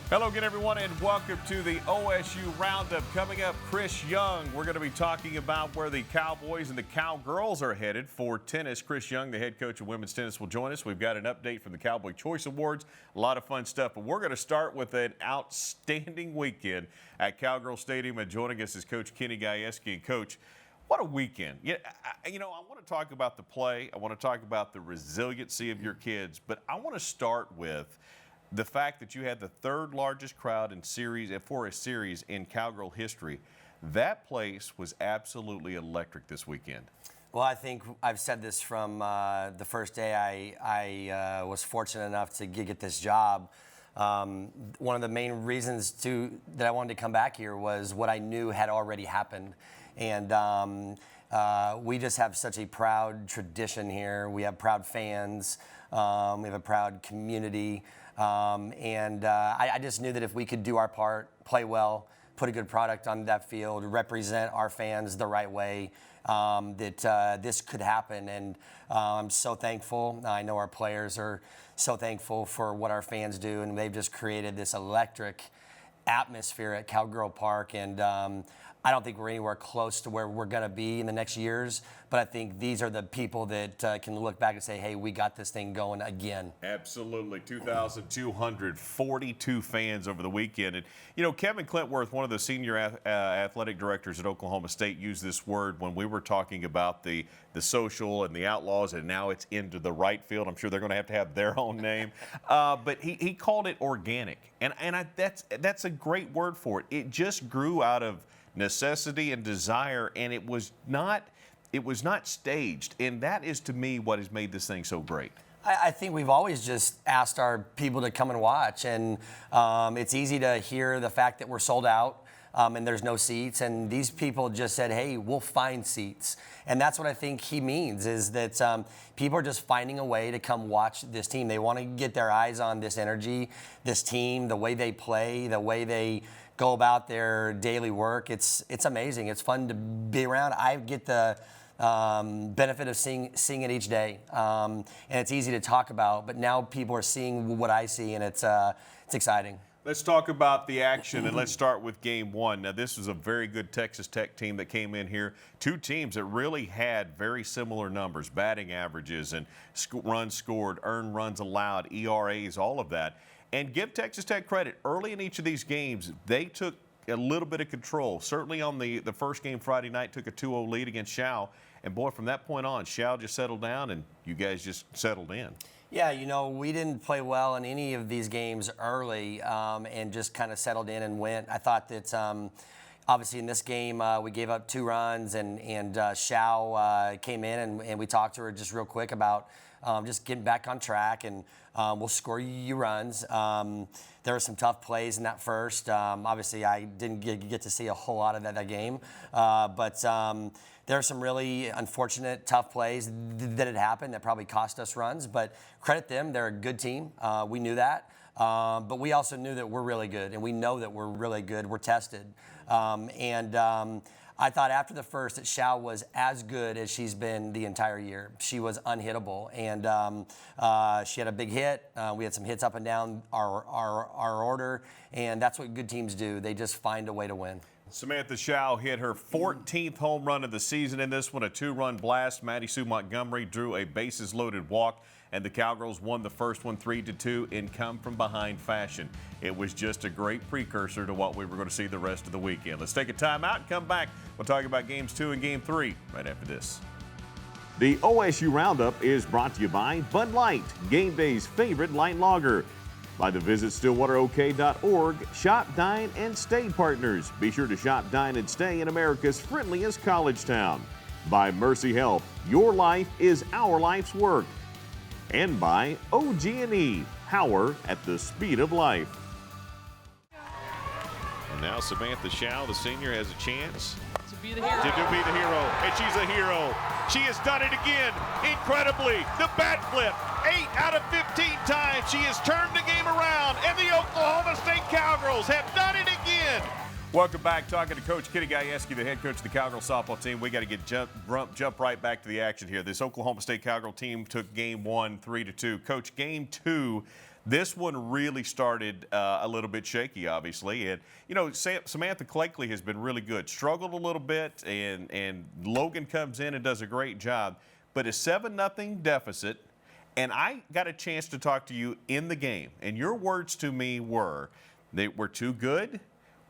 Hello again, everyone, and welcome to the OSU Roundup. Coming up, Chris Young. We're going to be talking about where the Cowboys and the Cowgirls are headed for tennis. Chris Young, the head coach of women's tennis, will join us. We've got an update from the Cowboy Choice Awards. A lot of fun stuff, but we're going to start with an outstanding weekend at Cowgirl Stadium. And joining us is Coach Kenny Gajewski. And Coach, what a weekend. I want to talk about the play. I want to talk about the resiliency of your kids, but I want to start with the fact that you had the third largest crowd for a series in Cowgirl history. That place was absolutely electric this weekend. Well, I think I've said this from the first day I was fortunate enough to get this job. One of the main reasons that I wanted to come back here was what I knew had already happened. And we just have such a proud tradition here. We have proud fans. We have a proud community. I just knew that if we could do our part, play well, put a good product on that field, represent our fans the right way, that this could happen. And I'm so thankful. I know our players are so thankful for what our fans do, and they've just created this electric atmosphere at Cowgirl Park. And I don't think we're anywhere close to where we're going to be in the next years, but I think these are the people that can look back and say, hey, we got this thing going again. Absolutely. 2,242 fans over the weekend. And, Kevin Clintworth, one of the senior athletic directors at Oklahoma State, used this word when we were talking about the social and the Outlaws, and now it's into the right field. I'm sure they're going to have their own name. But he called it organic. And that's a great word for it. It just grew out of necessity and desire, and it was not staged, and that is to me what has made this thing so great. I think we've always just asked our people to come and watch, and it's easy to hear the fact that we're sold out and there's no seats, and these people just said, hey, we'll find seats. And that's what I think he means, is that people are just finding a way to come watch this team. They want to get their eyes on this energy, this team, the way they play, the way they go about their daily work. It's amazing. It's fun to be around. I get the benefit of seeing it each day, and it's easy to talk about. But now people are seeing what I see, and it's exciting. Let's talk about the action, and let's start with game one. Now, this was a very good Texas Tech team that came in here. Two teams that really had very similar numbers, batting averages and runs scored, earned runs allowed, ERAs, all of that. And give Texas Tech credit. Early in each of these games, they took a little bit of control. Certainly on the first game Friday night, took a 2-0 lead against Shao. And, boy, from that point on, Shao just settled down, and you guys just settled in. Yeah, we didn't play well in any of these games early and just kind of settled in and went. I thought that obviously in this game we gave up 2 runs, and Shao came in, and we talked to her just real quick about just getting back on track, and we'll score you runs. There were some tough plays in that first. Obviously, I didn't get to see a whole lot of that game, but there are some really unfortunate, tough plays that had happened that probably cost us runs. But credit them; they're a good team. We knew that, but we also knew that we're really good, and we know that we're really good. We're tested, I thought after the first that Shao was as good as she's been the entire year. She was unhittable, and she had a big hit. We had some hits up and down our order, and that's what good teams do. They just find a way to win. Samantha Shao hit her 14th home run of the season in this one, a 2-run blast. Maddie Sue Montgomery drew a bases-loaded walk, and the Cowgirls won the first one 3-2 in come-from-behind fashion. It was just a great precursor to what we were going to see the rest of the weekend. Let's take a timeout and come back. We'll talk about Games 2 and Game 3 right after this. The OSU Roundup is brought to you by Bud Light, game day's favorite light lager. By the Visit StillwaterOK.org, Shop, Dine, and Stay partners. Be sure to shop, dine, and stay in America's friendliest college town. By Mercy Health, your life is our life's work. And by OG&E, power at the speed of life. And now Samantha Shao, the senior, has a chance to be the hero. And she's a hero. She has done it again. Incredibly, the bat flip. 8 out of 15 times she has turned the game around, and the Oklahoma State Cowgirls have done it again. Welcome back. Talking to Coach Kenny Gajewski, the head coach of the Cowgirl softball team. We got to jump right back to the action here. This Oklahoma State Cowgirl team took game 1 3-2. Coach, game 2, This one really started a little bit shaky, obviously. And, Samantha Clakley has been really good. Struggled a little bit, and Logan comes in and does a great job. But a 7-0 deficit, and I got a chance to talk to you in the game. And your words to me were, we're too good,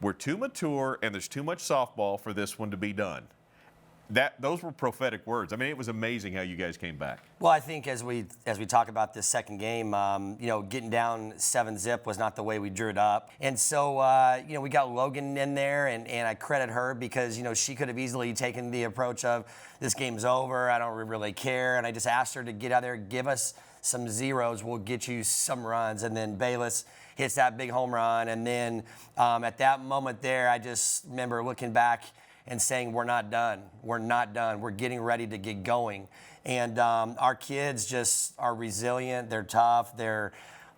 we're too mature, and there's too much softball for this one to be done. Those were prophetic words. I mean, it was amazing how you guys came back. Well, I think as we talk about this second game, getting down 7-0 was not the way we drew it up. And so, we got Logan in there, and I credit her because, she could have easily taken the approach of this game's over, I don't really care. And I just asked her to get out there, give us some zeros, we'll get you some runs. And then Bayless hits that big home run. And then at that moment there, I just remember looking back and saying, we're not done. We're not done. We're getting ready to get going. And our kids just are resilient. They're tough. They're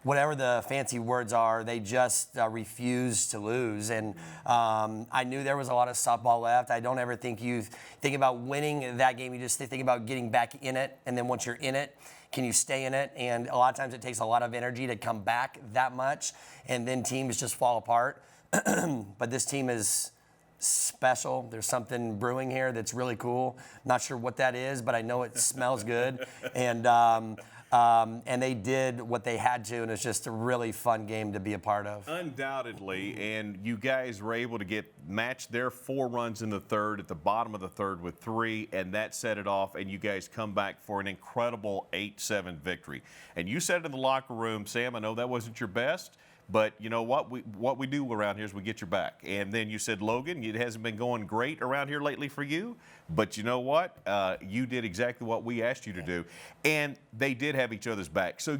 whatever the fancy words are, they just refuse to lose. And I knew there was a lot of softball left. I don't ever think you think about winning that game. You just think about getting back in it. And then once you're in it, can you stay in it? And a lot of times it takes a lot of energy to come back that much. And then teams just fall apart. But this team is special. There's something brewing here that's really cool. Not sure what that is, but I know it smells good. And they did what they had to, and it's just a really fun game to be a part of. Undoubtedly, and you guys were able to match their 4 runs in the third at the bottom of the third with 3, and that set it off, and you guys come back for an incredible 8-7 victory. And you said in the locker room, Sam, I know that wasn't your best, but you know what? What we do around here is we get your back. And then you said, Logan, it hasn't been going great around here lately for you, but you know what? You did exactly what we asked you to do. And they did have each other's back. So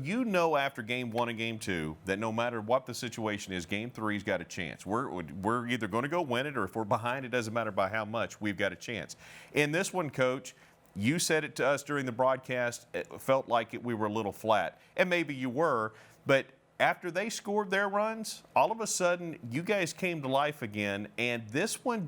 after game 1 and game 2 that no matter what the situation is, game 3's got a chance. We're either going to go win it, or if we're behind, it doesn't matter by how much, we've got a chance. In this one, Coach, you said it to us during the broadcast, it felt like we were a little flat. And maybe you were, but after they scored their runs, all of a sudden, you guys came to life again, and this one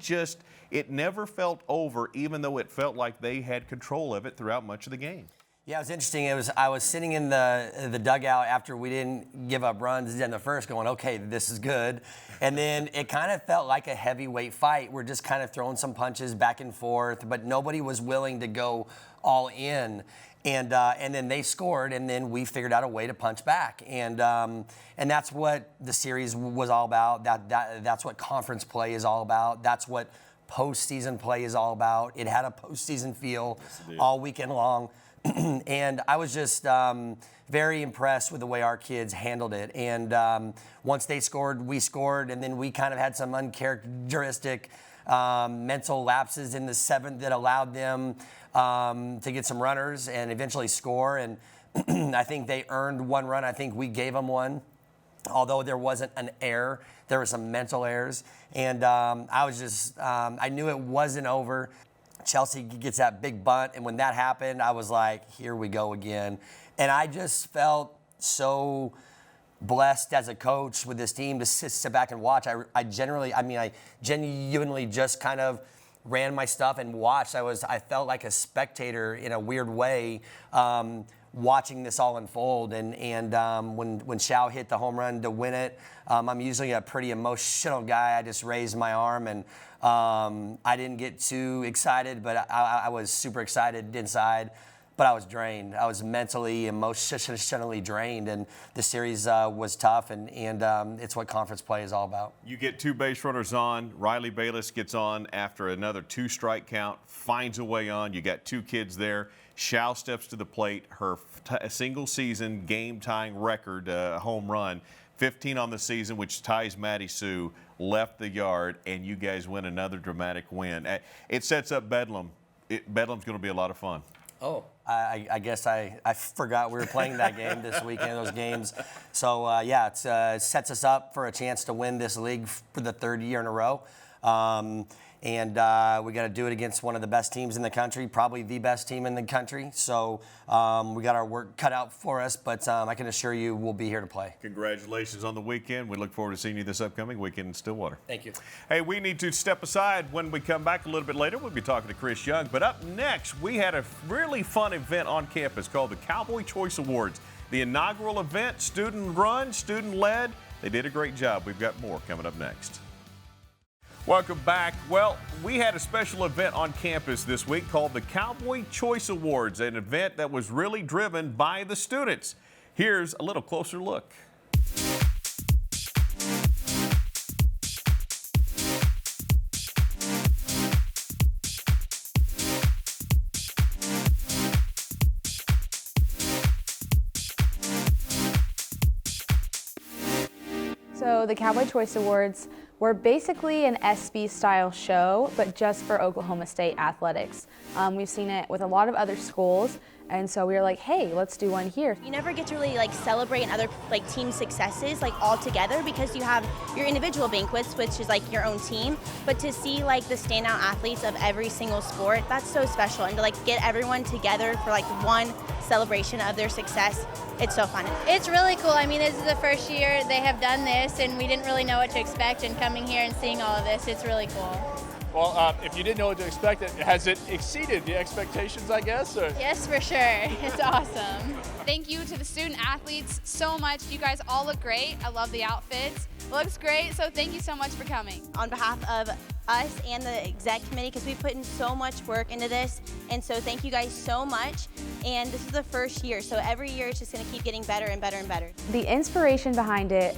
it never felt over, even though it felt like they had control of it throughout much of the game. Yeah, it was interesting. I was sitting in the dugout after we didn't give up runs in the first going, okay, this is good. And then it kind of felt like a heavyweight fight. We're just kind of throwing some punches back and forth, but nobody was willing to go all in. And then they scored, and then we figured out a way to punch back, and that's what the series was all about. That's what conference play is all about. That's what postseason play is all about. It had a postseason feel all weekend long, and I was just very impressed with the way our kids handled it. And once they scored, we scored, and then we kind of had some uncharacteristic mental lapses in the 7th that allowed them to get some runners and eventually score. And I think they earned 1 run. I think we gave them 1. Although there wasn't an error, there were some mental errors. And I knew it wasn't over. Chelsea gets that big bunt. And when that happened, I was like, here we go again. And I just felt so blessed as a coach with this team to sit back and watch. I genuinely just kind of ran my stuff and watched. I felt like a spectator in a weird way, watching this all unfold. And when Xiao hit the home run to win it, I'm usually a pretty emotional guy. I just raised my arm, and I didn't get too excited, but I was super excited inside. But I was drained. I was mentally, emotionally drained, and the series was tough, and it's what conference play is all about. You get 2 base runners on. Riley Bayless gets on after another 2-strike count, finds a way on. You got 2 kids there. Xiao steps to the plate. Her single-season game-tying record home run, 15 on the season, which ties Maddie Sue, left the yard, and you guys win another dramatic win. It sets up Bedlam. Bedlam's going to be a lot of fun. Oh, I guess I forgot we were playing that game this weekend, those games. So, it sets us up for a chance to win this league for the 3rd year in a row. And we got to do it against one of the best teams in the country, probably the best team in the country. So we got our work cut out for us, but I can assure you we'll be here to play. Congratulations on the weekend. We look forward to seeing you this upcoming weekend in Stillwater. Thank you. Hey, we need to step aside. When we come back a little bit later, we'll be talking to Chris Young. But up next, we had a really fun event on campus called the Cowboy Choice Awards. the inaugural event, student run, student led. They did a great job. We've got more coming up next. Welcome back. Well, we had a special event on campus this week called the Cowboy Choice Awards, an event that was really driven by the students. Here's a little closer look. So the Cowboy Choice Awards were basically an SB-style show, but just for Oklahoma State athletics. We've seen it with a lot of other schools, and so we were like, hey, let's do one here. You never get to really celebrate other team successes all together, because you have your individual banquets, which is your own team, but to see the standout athletes of every single sport, that's so special. And to get everyone together for one celebration of their success, it's so fun. It's really cool. I mean, this is the first year they have done this, and we didn't really know what to expect, and coming here and seeing all of this, it's really cool. Well, if you didn't know what to expect, has it exceeded the expectations, I guess? Or? Yes, for sure. It's awesome. Thank you to the student athletes so much. You guys all look great. I love the outfits. It looks great, so thank you so much for coming. On behalf of us and the exec committee, because we put in so much work into this, and so thank you guys so much. And this is the first year, so every year it's just going to keep getting better and better and better. The inspiration behind it,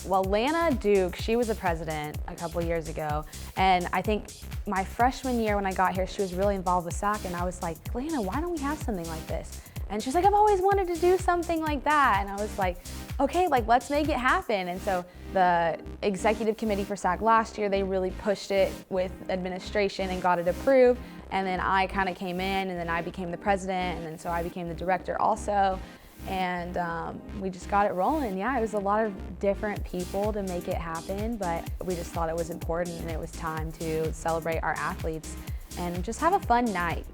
well, Lana Duke, she was a president a couple years ago, and I think my freshman year when I got here, she was really involved with SAC, and I was like, Lana, why don't we have something like this? And she's like, I've always wanted to do something like that. And I was like, okay, let's make it happen. And so the executive committee for SAC last year, they really pushed it with administration and got it approved. And then I kind of came in, and then I became the president, and then so I became the director also. And we just got it rolling. Yeah, it was a lot of different people to make it happen, but we just thought it was important, and it was time to celebrate our athletes and just have a fun night,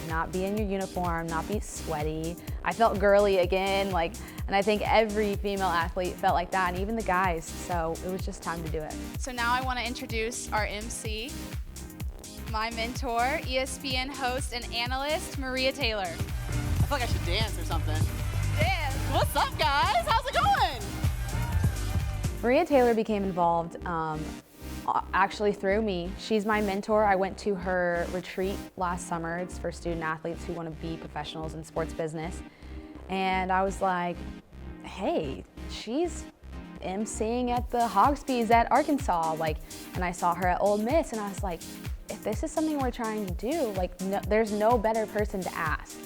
not be in your uniform, not be sweaty. I felt girly again, and I think every female athlete felt like that, and even the guys, so it was just time to do it. So now I want to introduce our MC, my mentor, ESPN host and analyst, Maria Taylor. I feel like I should dance or something. Dance. What's up, guys? How's it going? Maria Taylor became involved actually through me. She's my mentor. I went to her retreat last summer. It's for student athletes who want to be professionals in sports business. And I was like, hey, she's emceeing at the Hogspies at Arkansas. And I saw her at Ole Miss, and I was like, if this is something we're trying to do, there's no better person to ask,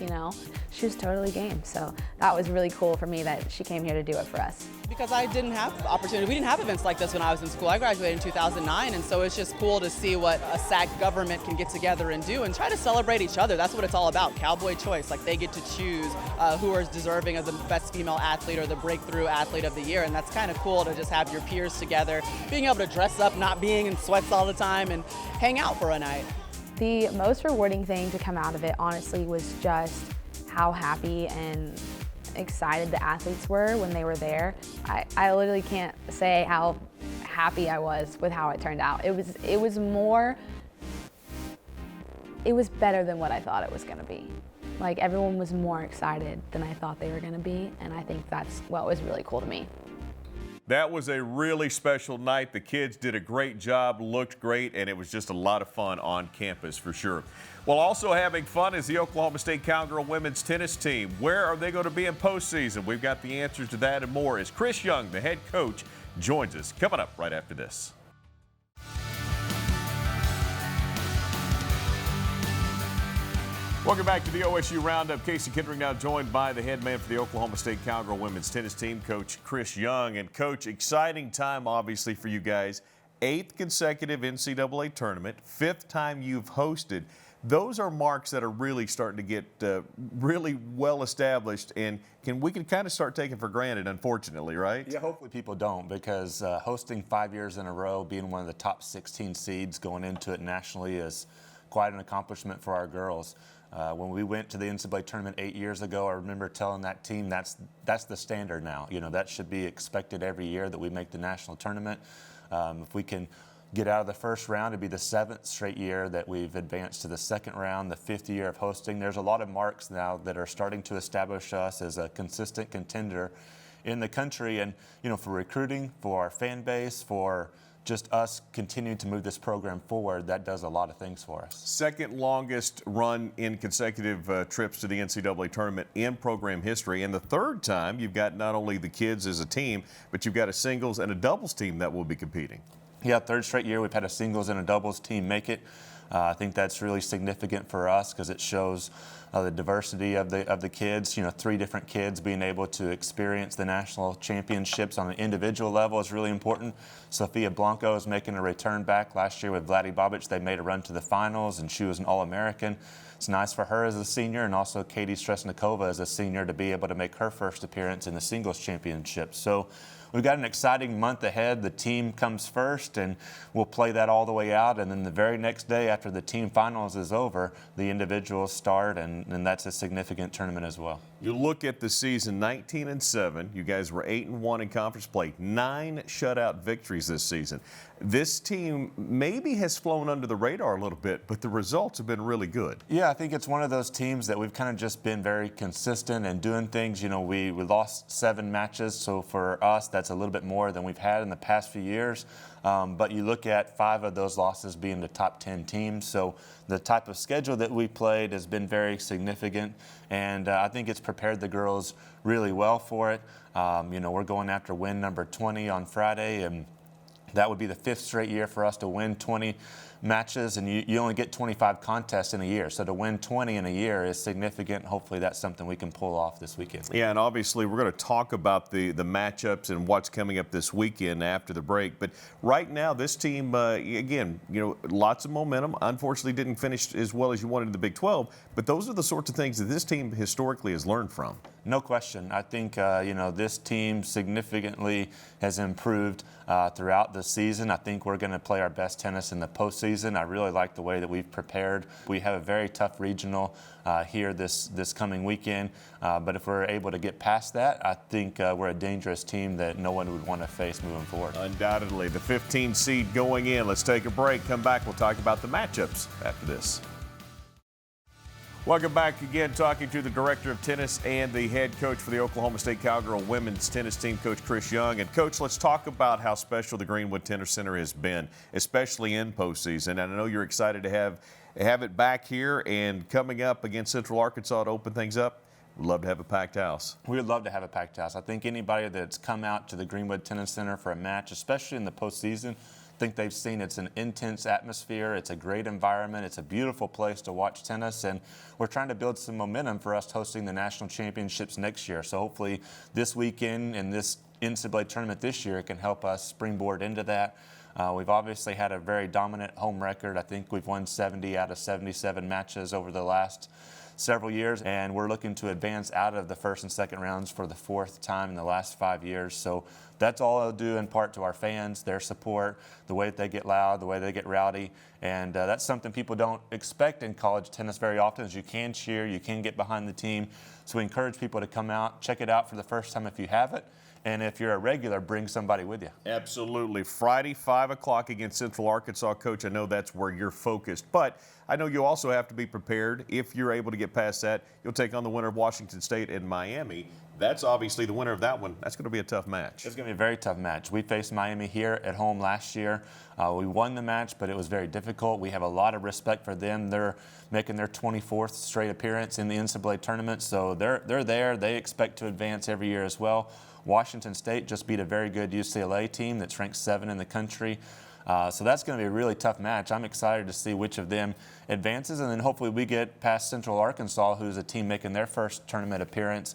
She was totally game. So that was really cool for me that she came here to do it for us. Because I didn't have the opportunity. We didn't have events like this when I was in school. I graduated in 2009, and so it's just cool to see what a SAC government can get together and do and try to celebrate each other. That's what it's all about, Cowboy Choice. They get to choose who is deserving of the best female athlete or the breakthrough athlete of the year, and that's kind of cool to just have your peers together, being able to dress up, not being in sweats all the time, and hang out for a night. The most rewarding thing to come out of it, honestly, was just how happy and excited the athletes were when they were there. I literally can't say how happy I was with how it turned out. It was better than what I thought it was gonna be. Everyone was more excited than I thought they were gonna be, and I think that's what was really cool to me. That was a really special night. The kids did a great job, looked great, and it was just a lot of fun on campus for sure. Well, also having fun is the Oklahoma State Cowgirl women's tennis team. Where are they going to be in postseason? We've got the answers to that and more as Chris Young, the head coach, joins us coming up right after this. Welcome back to the OSU Roundup. Casey Kendrick now joined by the head man for the Oklahoma State Cowgirl women's tennis team, Coach Chris Young. And Coach, exciting time obviously for you guys. 8th consecutive NCAA tournament, 5th time you've hosted. Those are marks that are really starting to get really well established, and we can kind of start taking for granted, unfortunately, right? Yeah, hopefully people don't, because hosting 5 years in a row, being one of the top 16 seeds going into it nationally is quite an accomplishment for our girls. When we went to the NCAA tournament 8 years ago, I remember telling that team that's the standard now. That should be expected every year that we make the national tournament. If we can get out of the first round. It'd be the 7th straight year that we've advanced to the second round, the 5th year of hosting. There's a lot of marks now that are starting to establish us as a consistent contender in the country. And, for recruiting, for our fan base, for just us continuing to move this program forward, that does a lot of things for us. Second longest run in consecutive trips to the NCAA tournament in program history. And the third time you've got not only the kids as a team, but you've got a singles and a doubles team that will be competing. Yeah, third straight year we've had a singles and a doubles team make it. I think that's really significant for us because it shows the diversity of the kids. 3 different kids being able to experience the national championships on an individual level is really important. Sophia Blanco is making a return back. Last year with Vladdy Bobic, they made a run to the finals, and she was an All-American. It's nice for her as a senior, and also Katie Stresnikova as a senior to be able to make her first appearance in the singles championship. So we've got an exciting month ahead. The team comes first, and we'll play that all the way out. And then the very next day after the team finals is over, the individuals start, and that's a significant tournament as well. You look at the season, 19-7. You guys were 8-1 in conference play, 9 shutout victories this season. This team maybe has flown under the radar a little bit, but the results have been really good. Yeah, I think it's one of those teams that we've kind of just been very consistent and doing things. We lost 7 matches, so for us, that's a little bit more than we've had in the past few years. But you look at 5 of those losses being the top 10 teams. So the type of schedule that we played has been very significant, and I think it's prepared the girls really well for it. We're going after win number 20 on Friday, and that would be the 5th straight year for us to win 20 matches, and you only get 25 contests in a year. So to win 20 in a year is significant. Hopefully that's something we can pull off this weekend. Yeah, and obviously we're going to talk about the matchups and what's coming up this weekend after the break. But right now, this team, again, lots of momentum. Unfortunately, didn't finish as well as you wanted in the Big 12. But those are the sorts of things that this team historically has learned from. No question. I think, this team significantly has improved throughout the season. I think we're going to play our best tennis in the postseason. I really like the way that we've prepared. We have a very tough regional here this coming weekend. But if we're able to get past that, I think we're a dangerous team that no one would want to face moving forward. Undoubtedly. The 15 seed going in. Let's take a break. Come back. We'll talk about the matchups after this. Welcome back again, talking to the director of tennis and the head coach for the Oklahoma State Cowgirl women's tennis team, Coach Chris Young. And, Coach, let's talk about how special the Greenwood Tennis Center has been, especially in postseason. And I know you're excited to have it back here and coming up against Central Arkansas to open things up. We'd love to have a packed house. We would love to have a packed house. I think anybody that's come out to the Greenwood Tennis Center for a match, especially in the postseason, I think they've seen it's an intense atmosphere. It's a great environment. It's a beautiful place to watch tennis, and we're trying to build some momentum for us hosting the national championships next year. So hopefully this weekend and this NCAA tournament this year can help us springboard into that. We've obviously had a very dominant home record. I think we've won 70 out of 77 matches over the last several years, and we're looking to advance out of the first and second rounds for the 4th time in the last 5 years. So that's all I'll do in part to our fans, their support, the way that they get loud, the way they get rowdy. And that's something people don't expect in college tennis very often, is you can cheer, you can get behind the team. So we encourage people to come out, check it out for the first time if you haven't. And if you're a regular, bring somebody with you. Absolutely. Friday, 5 o'clock against Central Arkansas. Coach, I know that's where you're focused. But I know you also have to be prepared. If you're able to get past that, you'll take on the winner of Washington State and Miami. That's obviously the winner of that one. That's going to be a tough match. It's going to be a very tough match. We faced Miami here at home last year. We won the match, but it was very difficult. We have a lot of respect for them. They're making their 24th straight appearance in the NCAA tournament, so they're there. They expect to advance every year as well. Washington State just beat a very good UCLA team that's ranked 7 in the country. So that's going to be a really tough match. I'm excited to see which of them advances, and then hopefully we get past Central Arkansas, who's a team making their first tournament appearance.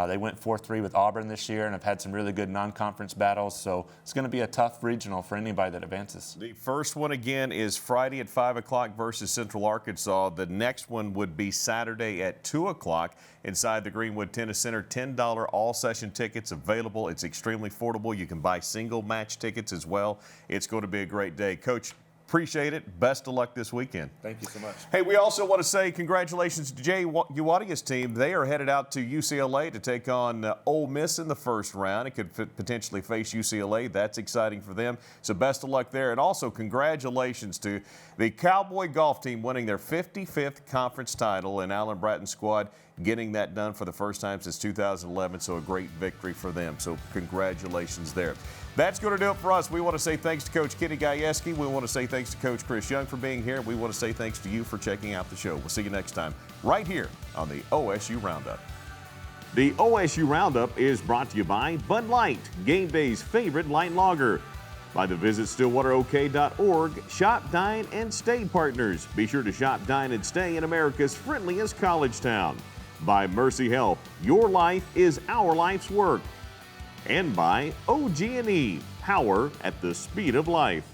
They went 4-3 with Auburn this year and have had some really good non-conference battles, so it's going to be a tough regional for anybody that advances. The first one again is Friday at 5 o'clock versus Central Arkansas. The next one would be Saturday at 2 o'clock inside the Greenwood Tennis Center. $10 all-session tickets available. It's extremely affordable. You can buy single match tickets as well. It's going to be a great day. Coach, Appreciate it. Best of luck this weekend. Thank you so much. Hey, we also want to say congratulations to Jay Uwadia's team. They are headed out to UCLA to take on Ole Miss in the first round. It could potentially face UCLA. That's exciting for them. So best of luck there. And also congratulations to the Cowboy golf team winning their 55th conference title, and Alan Bratton's squad getting that done for the first time since 2011. So a great victory for them. So congratulations there. That's going to do it for us. We want to say thanks to Coach Kitty Gajewski. We want to say thanks to Coach Chris Young for being here. We want to say thanks to you for checking out the show. We'll see you next time right here on the OSU Roundup. The OSU Roundup is brought to you by Bud Light, game day's favorite light lager. By the Visit StillwaterOK.org, Shop, Dine, and Stay partners. Be sure to shop, dine, and stay in America's friendliest college town. By Mercy Health, your life is our life's work. And by OG&E, power at the speed of life.